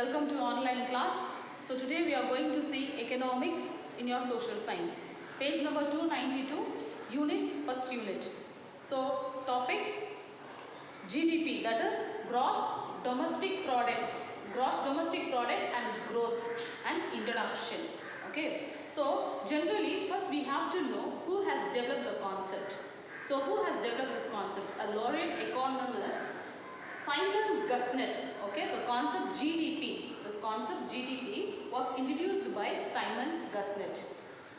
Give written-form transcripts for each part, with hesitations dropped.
Welcome to online class. So today we are going to see economics in your social science. Page number 292, first unit. So topic GDP, that is gross domestic product and its growth and introduction. Okay. So generally first we have to know who has developed the concept. So who has developed this concept? A laureate economist, Simon Gusnett. Okay, the concept GDP, this concept GDP was introduced by Simon Gusnett.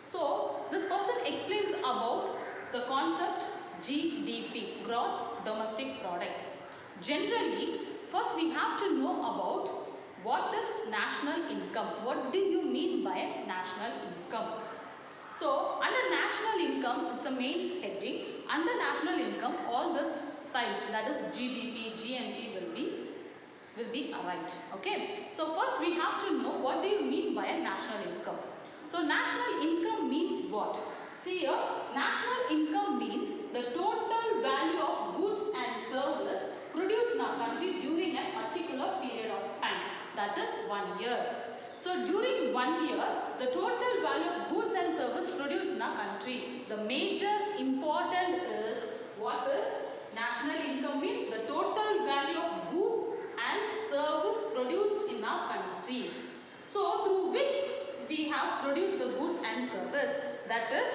So this person explains about the concept GDP, gross domestic product. Generally, first we have to know about what is national income. What do you mean by national income? So under national income, it's a main heading. Under national income, all this size, that is GDP, GNP will be arrived. Okay. So first we have to know what do you mean by a national income. So national income means what? See here, national income means the total value of goods and service produced in our country during a particular period of time. That is 1 year. So during 1 year, the total value of goods and service produced in our country. The major important is what is national income means the total value of goods and service produced in our country. So through which we have produced the goods and service. That is,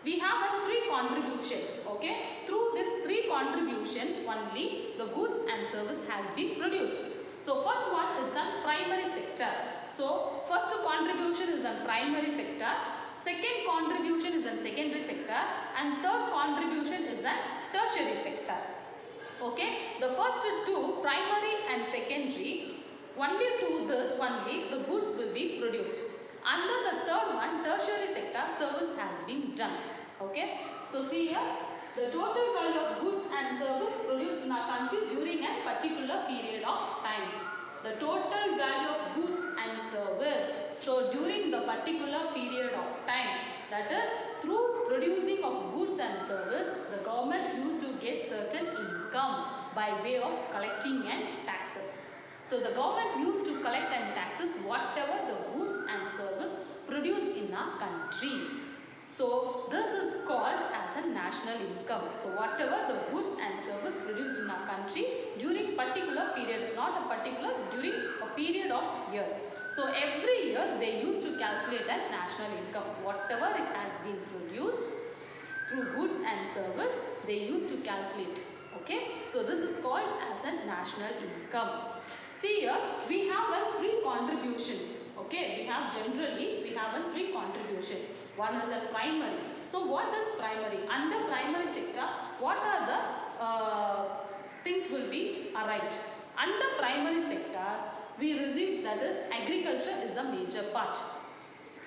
we have three contributions. Okay, through these three contributions only the goods and service has been produced. So first one is a primary sector. So first contribution is a primary sector, second contribution is a secondary sector, and third contribution is a tertiary sector. Okay, the first two, primary and secondary, only to this only the goods will be produced. Under the third one, tertiary sector, service has been done. Okay, so see here, the total value of goods and service produced in our country during a particular period of time. The total value of goods and service. So during the particular period of time, that is through producing of goods and service, the government used to get certain income by way of collecting and taxes. So the government used to collect and taxes whatever the goods and service produced in our country. So this is called as a national income. So whatever the goods and service produced in our country during particular period, not a particular, during a period of year. So every year they used to calculate a national income. Whatever it has been produced through goods and service, they used to calculate. Okay, so this is called as a national income. See here, we have three contributions. Okay, we have three contributions. One is a primary. So what is primary? Under primary sector, what are the things will be arrived? Under primary sectors, we receive, that is agriculture is a major part,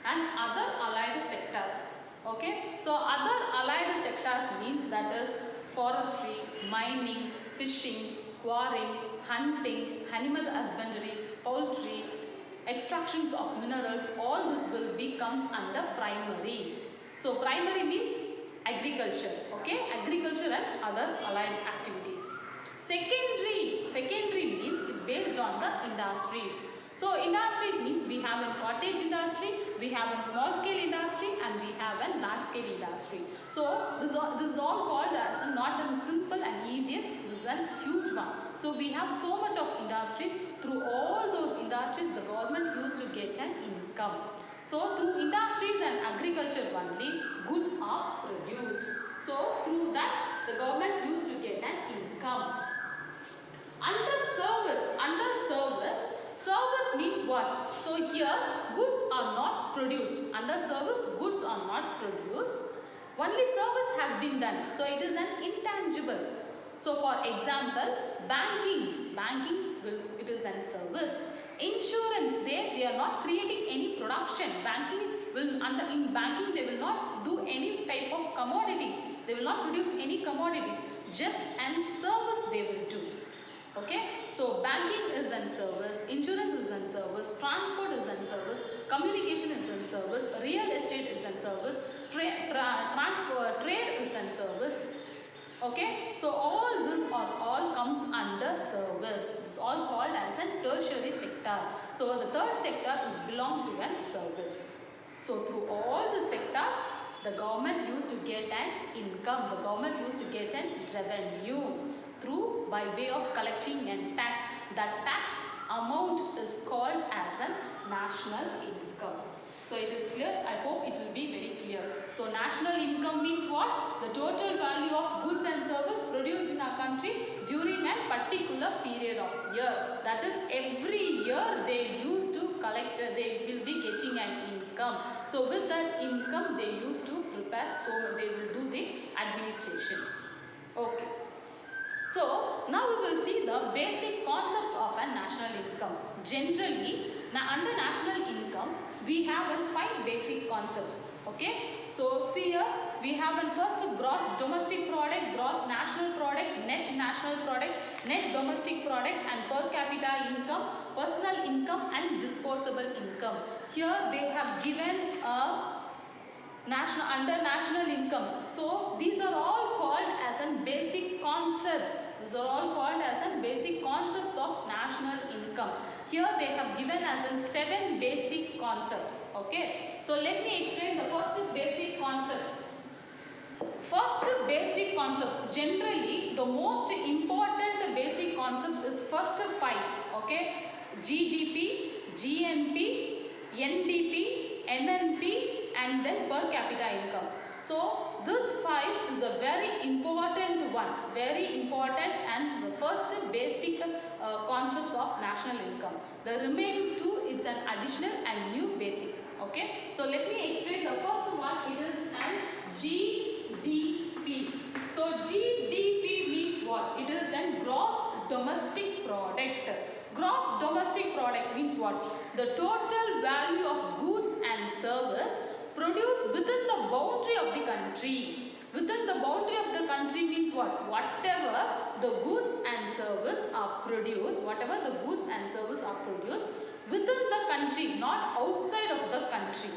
and other allied sectors. Okay, so other allied sectors means that is forestry, mining, fishing, quarrying, hunting, animal husbandry, poultry, extractions of minerals, all this will becomes under primary. So primary means agriculture. Okay, agriculture and other allied activities. Secondary means based on the industries. So industries means we have a cottage industry, we have a small scale industry, and we have a large scale industry. So this is all called as a not a simple and easiest, this is a huge one. So we have so much of industries. Through all those industries the government used to get an income. So through industries and agriculture only goods are produced. So through that the government used to get an income. Under service means what? So here goods are not produced. Under service goods are not produced. Only service has been done. So it is an intangible. So for example, banking it is a service. Insurance, they are not creating any production. In banking they will not do any type of commodities. They will not produce any commodities. Just an service they will do. Okay, so banking is in service, insurance is in service, transport is in service, communication is in service, real estate is in service, trade is in service. Okay, so all this all comes under service. It's all called as an tertiary sector. So the third sector is belong to an service. So through all the sectors, the government used to get an income, the government used to get an revenue through by way of collecting and tax. That tax amount is called as a national income. So it is clear. I hope it will be very clear. So national income means what? The total value of goods and service produced in our country during a particular period of year. That is, every year they used to collect, they will be getting an income. So with that income they used to prepare, so they will do the administrations. Okay. So now we will see the basic concepts of a national income. Generally, under national income, we have 5 basic concepts. Okay. So see here, we have first gross domestic product, gross national product, net national product, net domestic product, and per capita income, personal income, and disposable income. Here they have given a under national income. So these are all called as basic concepts. These are all called as basic concepts of national income. Here they have given as 7 basic concepts. Okay. So let me explain the first basic concepts. First basic concept. Generally, the most important basic concept is first 5. Okay. GDP, GNP, NDP, NNP, and then per capita income. So this 5 is a very important one, very important, and the first basic concepts of national income. The remaining 2 is an additional and new basics. Okay. So let me explain the first one. It is an GDP. So GDP means what? It is a gross domestic product. Gross domestic product means what? The total value of goods and service produced within the boundary of the country. Within the boundary of the country means what? Whatever the goods and service are produced, whatever the goods and service are produced within the country, not outside of the country.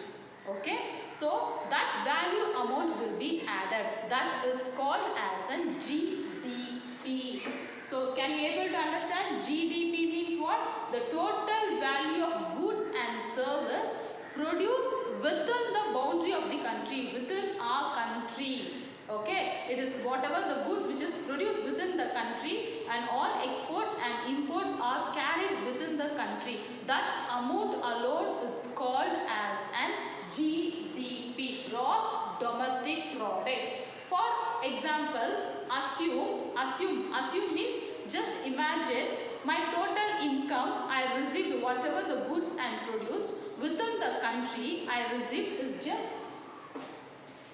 Okay. So that value amount will be added. That is called as a GDP. So can you able to understand? GDP means what? The total value of goods and service produced within the boundary of the country, within our country. Okay. It is whatever the goods which is produced within the country, and all exports and imports are carried within the country. That amount alone is called as an GDP, gross domestic product. For example, assume means just imagine my total income I received, whatever the goods and produced within the country I received is just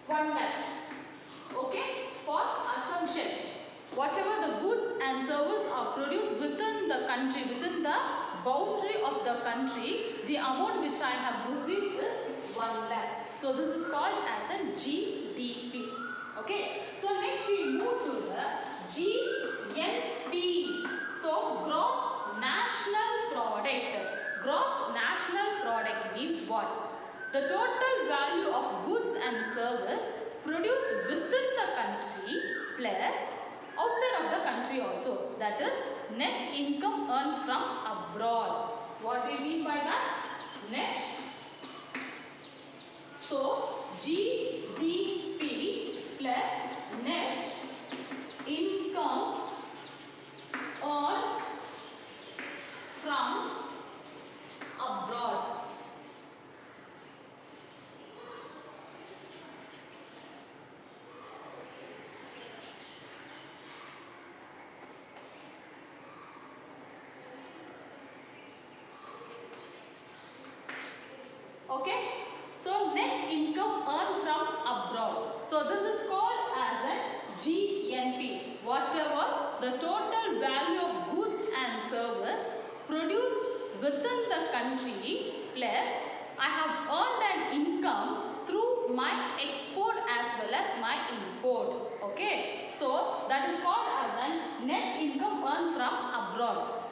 1 lakh. Okay. For assumption, whatever the goods and service are produced within the country, within the boundary of the country, the amount which I have received is 1 lakh. So this is called as a GDP. Okay. So next we move to the GNP. So gross national product. Gross national product means what? The total value of goods and service produced within the country plus outside of the country also. That is net income earned from abroad. What do you mean by that? Net. So GDP plus net income earned from abroad. Okay. So net income earned from abroad. So this is called as a GNP. Whatever the total value of goods and service produced within the country plus I have earned an income through my export as well as my import. Okay. So that is called as a net income earned from abroad.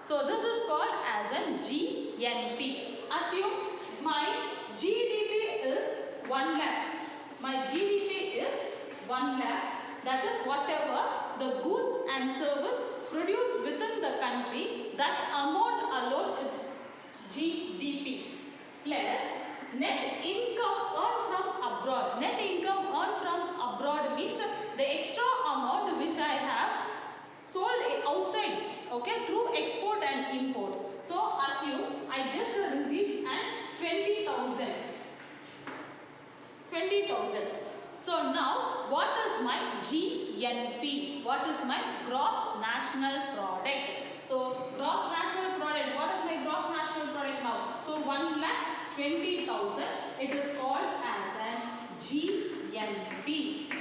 So this is called as a GNP. Assume my GDP is 1 lakh. My GDP is 1 lakh. That is whatever the goods and service produced within the country country, that amount alone is GDP, plus net income earned from abroad. Net income earned from abroad means the extra amount which I have sold outside, okay, through export and import. So assume I just received an 20,000. So now what is my GNP? What is my gross national product? So gross national product, what is my gross national product now? So 1,20,000, it is called as an GNP.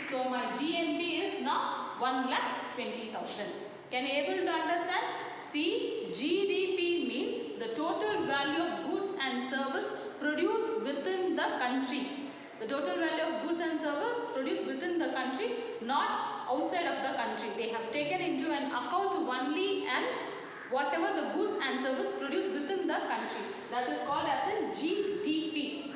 So my GNP is now 1,20,000. Can you able to understand? See, GDP means the total value of goods and service produced within the country. The total value of goods and service produced within the country, not outside of the country. They have taken into an account only and whatever the goods and service produced within the country. That is called as a GDP.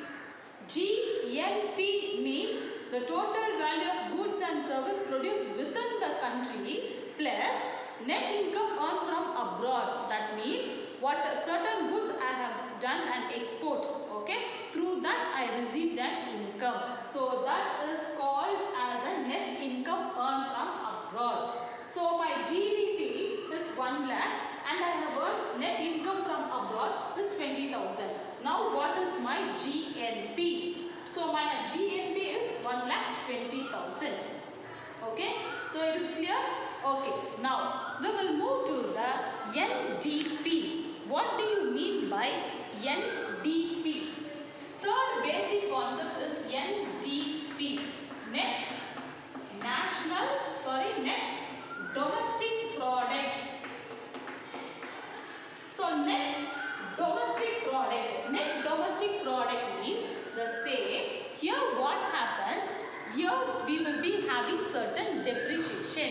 GNP means the total value of goods and service produced within the country plus net income earned from abroad. That means what certain goods I have done an export, okay, through that I received an income. So that is called as a net income earned from abroad. So my GDP is 1 lakh and I have earned net income from abroad is 20,000. Now what is my GNP? So my GNP is 1,20,000. Okay, so it is clear? Okay, now we will move to the NDP. What do you mean by NDP? Third basic concept is NDP. Net domestic product. So net domestic product means the same. Here what happens? Here we will be having certain depreciation.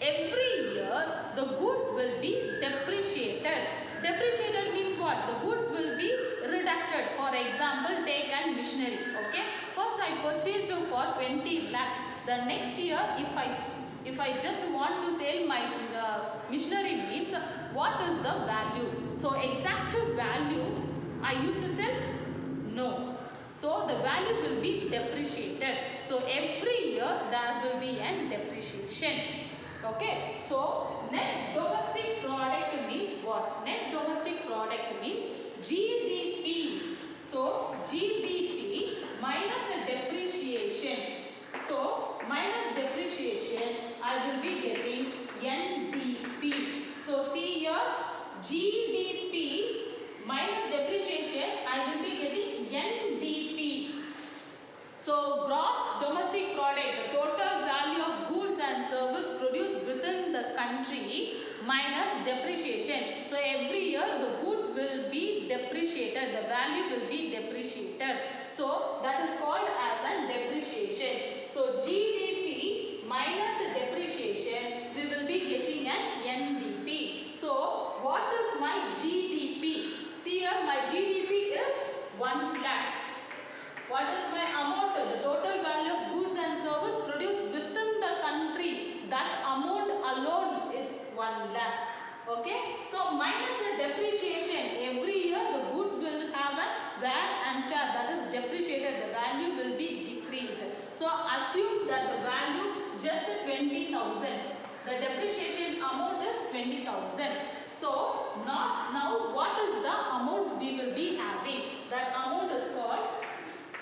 Every year the goods will be depreciated. Depreciated means what? The goods will be reducted. For example, take an machinery. Okay. First I purchased for 20 lakhs. The next year if I just want to sell my machinery means what is the value? So exact value I used to sell? No. So the value will be depreciated. So every year there will be an depreciation. Okay. So net domestic product means what? Net domestic product means GDP. So GDP minus a depreciation. So minus depreciation I will be getting NDP. So see here, GDP minus depreciation I will be getting NDP. So gross domestic product, the total value of goods and service produced within the country minus depreciation. So every year the goods will be depreciated, the value will be depreciated. So that is called as a depreciation. So GDP minus depreciation, we will be getting an NDP. So what is my GDP? See here, my GDP is 1 lakh. What is my amount? The total value of goods and service produced within the country. That amount alone is 1 lakh. Okay. So minus a depreciation. Every year the goods will have a wear and tear. That is depreciated. The value will be decreased. So assume that the value just 20,000. The depreciation amount is 20,000. So now what is the amount we will be having? That amount is called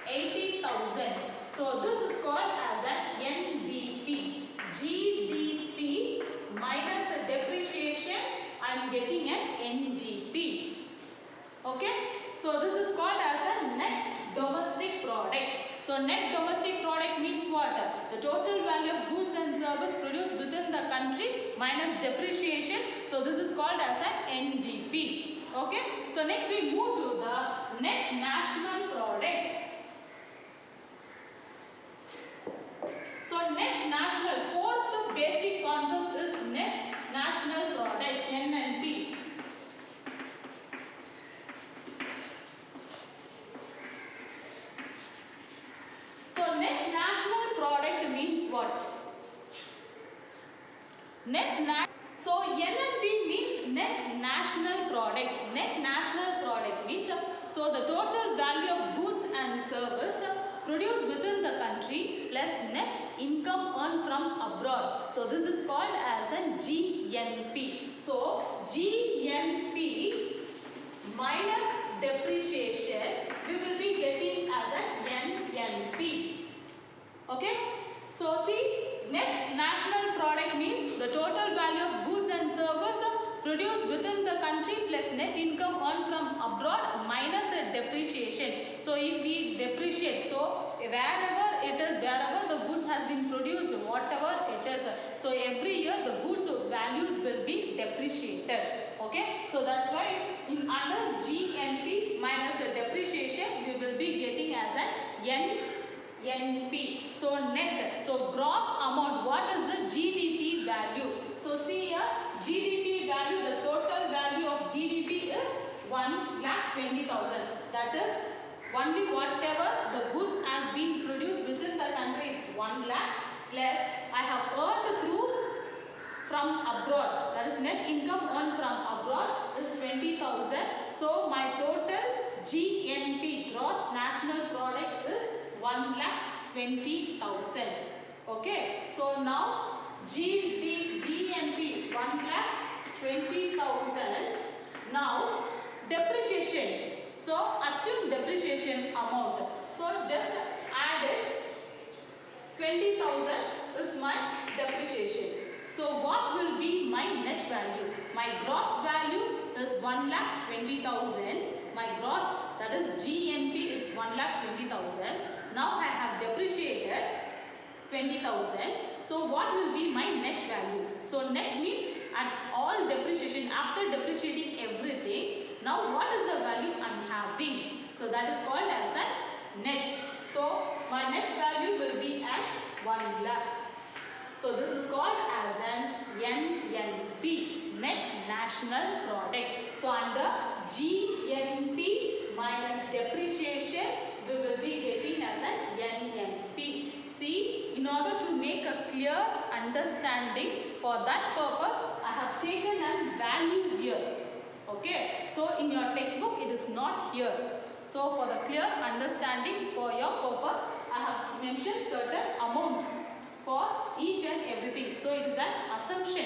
80,000. So this is called as an NDP. GDP minus a depreciation, I am getting an NDP. Okay. So this is called as a net domestic product. So net domestic product means what? The total value of goods and service produced within the country minus depreciation. So this is called as an NDP. Okay. So next we move to the net national product. So net national, fourth basic concept is net national product, NNP. So net national product means what? So NNP means net So the total value of goods and service produced within the country plus net income earned from abroad. So this is called as a GNP. So GNP minus depreciation we will be getting as a NNP. Okay. So see, net national product means the total value of goods and services produced within the country plus net income earned from abroad minus a depreciation. So if we depreciate, so wherever the goods has been produced, whatever it is, so every year the goods values will be depreciated. Okay, so that's why in under GNP minus a depreciation we will be getting as an NP. So net, so gross amount, what is the GDP value? So see here, GDP value, the total value of GDP is 1,20,000. That is only whatever the goods has been produced within the country, it's 1 lakh plus I have earned through from abroad, that is net income earned from abroad is 20,000. So my total GNP, gross national product, is 1,20,000. Okay, so now GNP 1,20,000. Now depreciation. So assume depreciation amount. So just add it. 20,000 is my depreciation. So what will be my net value? My gross value is 1,20,000. My gross, that is GNP, it's 1,20,000. Now I have depreciated 20,000. So what will be my net value? So net means at all depreciation, after depreciating everything, now what is the value I'm having? So that is called as a net. So my net value will be at 1 lakh. So this is called as an NNP, net national product. So under GNP minus depreciation we will be getting as an NNP. See, in order to make a clear understanding, for that purpose I have taken an values here. Okay, so in your textbook it is not here. So for the clear understanding, for your purpose, I have mentioned certain amount for each and everything. So it is an assumption.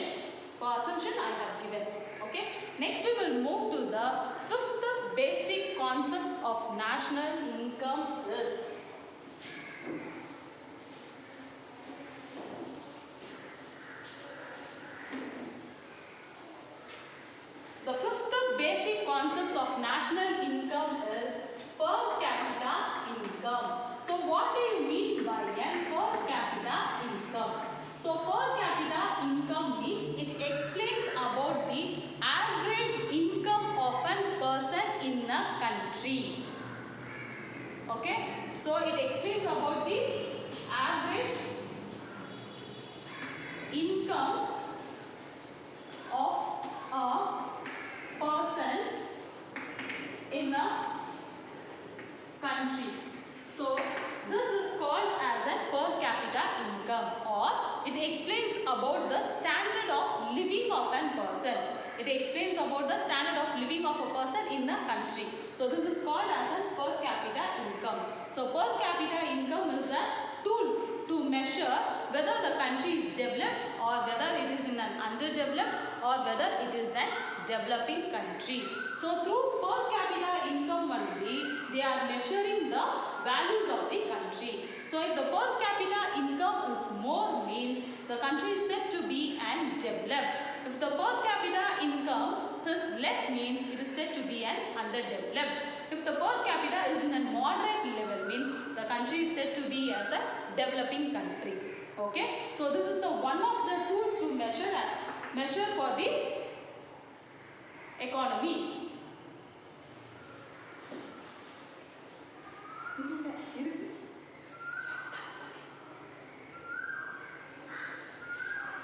For assumption I have given. Okay. Next we will move to the fifth basic concepts of national income is. The fifth basic concepts of national income is per capita income. So what do you mean by a per capita income? So per capita income means it explains about the average income of a person in a country. Okay. So it explains about the average income of a person in a country. So this is called as a per capita income, or it explains about the standard of living of a person. It explains about the standard of living of a person in a country. So this is called as a per capita income. So per capita income is a tools to measure whether the country is developed or whether it is in an underdeveloped or whether it is a developing country. So through per capita income only they are measuring the values of the country. So if the per capita income is more means the country is said to be an developed. If the per capita income is less means it is said to be an underdeveloped. If the per capita is in a moderate level means the country is said to be as a developing country. Okay. So this is the one of the tools to measure for the economy.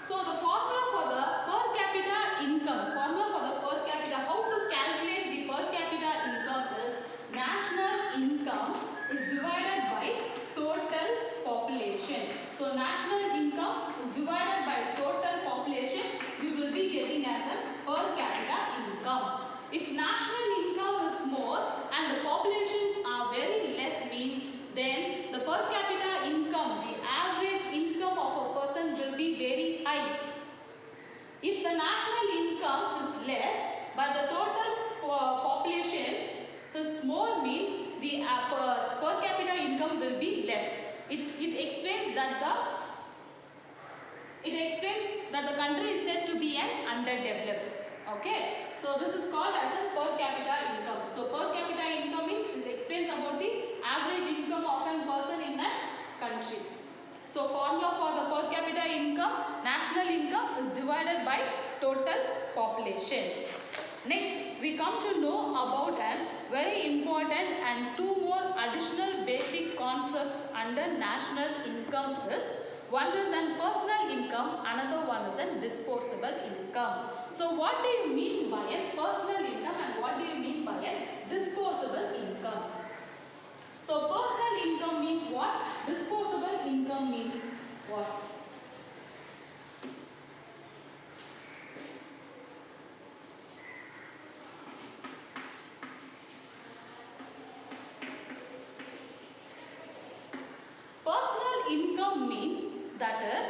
So the formula for the per capita income, how to calculate the per capita income is national income is divided by total population. So national income is divided by total population, we will be getting as a will be less. It explains that the country is said to be an underdeveloped. Okay, so this is called as a per capita income. So per capita income means this explains about the average income of a person in a country. So formula for the per capita income, national income is divided by total population. Next, we come to know about a very important and two more additional basic concepts under national income is one is an personal income, another one is a disposable income. So what do you mean by a personal income and what do you mean by a disposable income? So personal income means what? Disposable income means what? Personal income means that is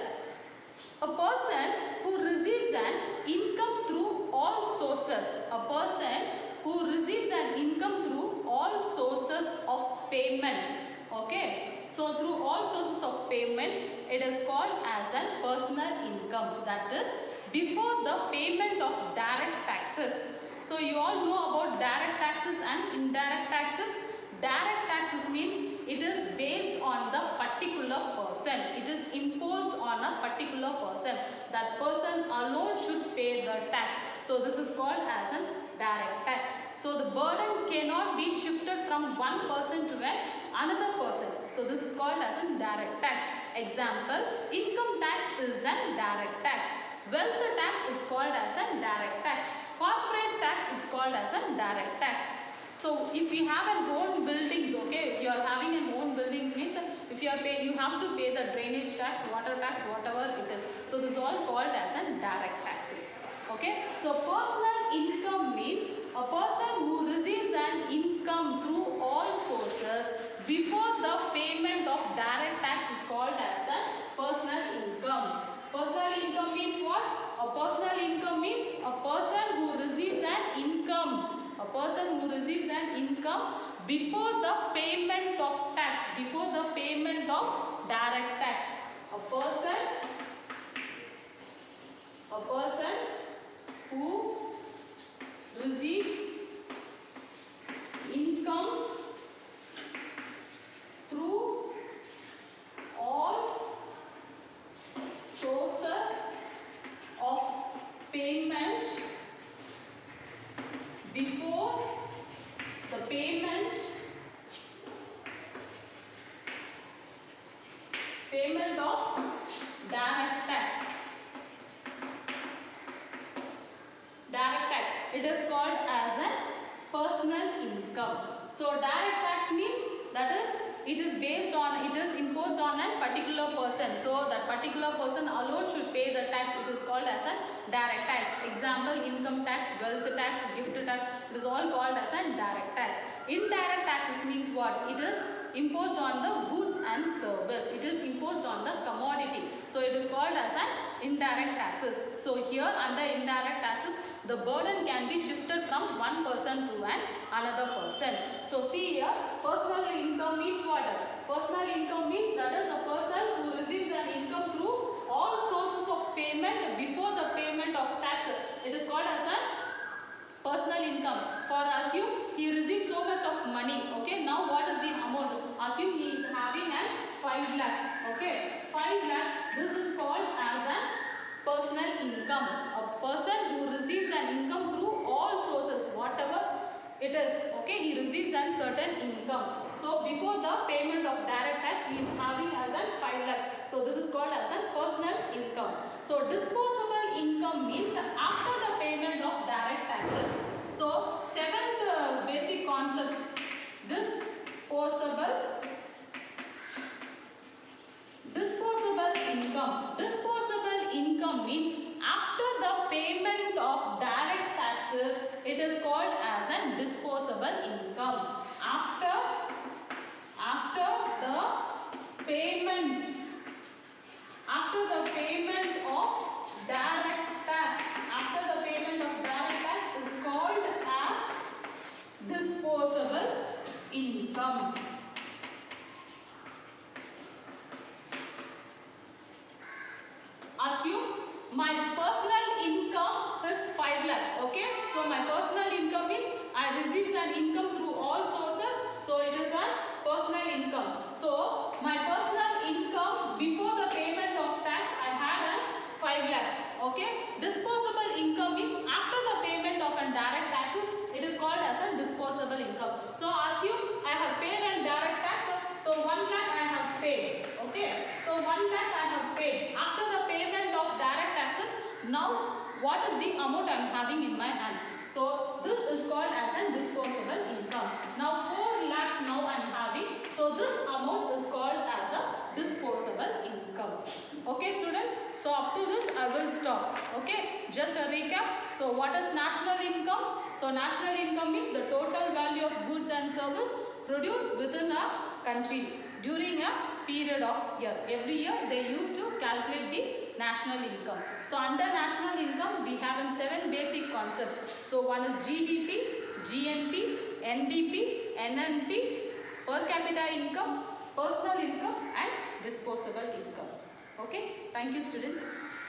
a person who receives an income through all sources. A person who receives an income through all sources of payment. Okay. So through all sources of payment, it is called as a personal income. That is before the payment of direct taxes. So you all know about direct taxes and indirect taxes. Direct taxes means it is based on the particular person. It is imposed on a particular person. That person alone should pay the tax. So this is called as a direct tax. So the burden cannot be shifted from one person to another person. So this is called as a direct tax. Example, income tax is a direct tax. Wealth tax is called as a direct tax. Corporate tax is called as a direct tax. So if we have an own buildings, okay, if you are having an own buildings means if you are paid, you have to pay the drainage tax, water tax, whatever it is. So this is all called as a direct taxes. Okay. So personal income means a person who receives an income through all sources before the payment of direct tax is called as a personal income. Personal income means what? A personal income means a person who receives an income. A person who receives an income before the payment of tax, before the payment of direct tax. A person who receives income through all sources of payment before the payment of direct tax. Direct tax, it is called as a personal income. So direct tax means that is it is based on, it is imposed on a particular person. So that particular person alone should pay the tax. It is called as a direct tax. Example, income tax, wealth tax, gift tax. It is all called as a direct tax. Indirect taxes means what? It is imposed on the goods and service. It is imposed on the commodity. So it is called as an indirect taxes. So here under indirect taxes, the burden can be shifted from one person to another person. So see here, personal income means what? Personal income means that is a person who receives an income through all sources of payment before the payment of tax. It is called as a personal income. For assume he receives so much of money. Okay, now what is the amount? Assume he is having an 5 lakhs. Okay, 5 lakhs. This is called as a personal income. A person who receives an income through all sources, whatever it is. Okay, he receives a certain income. So before the payment of direct tax, he is having as a 5 lakhs. So this is called as a personal income. So disposable income means after the payment of direct taxes. So seventh basic concepts, disposable income. Disposable income means after the payment of direct taxes, it is called as a disposable income. After the payment of direct tax, is called as disposable income. So my personal income means I receive an income through all sources. So it is a personal income. So my personal income before the payment of tax I had an 5 lakhs. Okay. Disposable income means after the payment of a direct taxes, it is called as a disposable income. So assume I have paid a direct tax. So 1 lakh I have paid. Okay. So 1 lakh I have paid. After the payment of direct taxes, now what is the amount I am having in my hand? So this is called as a disposable income. Now 4 lakhs now I am having. So this amount is called as a disposable income. Okay students, so up to this I will stop. Okay, just a recap. So what is national income? So national income means the total value of goods and service produced within a country during a period of year. Every year they used to calculate the national income. So under national income we have 7 basic concepts. So one is GDP, GNP, NDP, NNP, per capita income, personal income and disposable income. Okay, thank you students.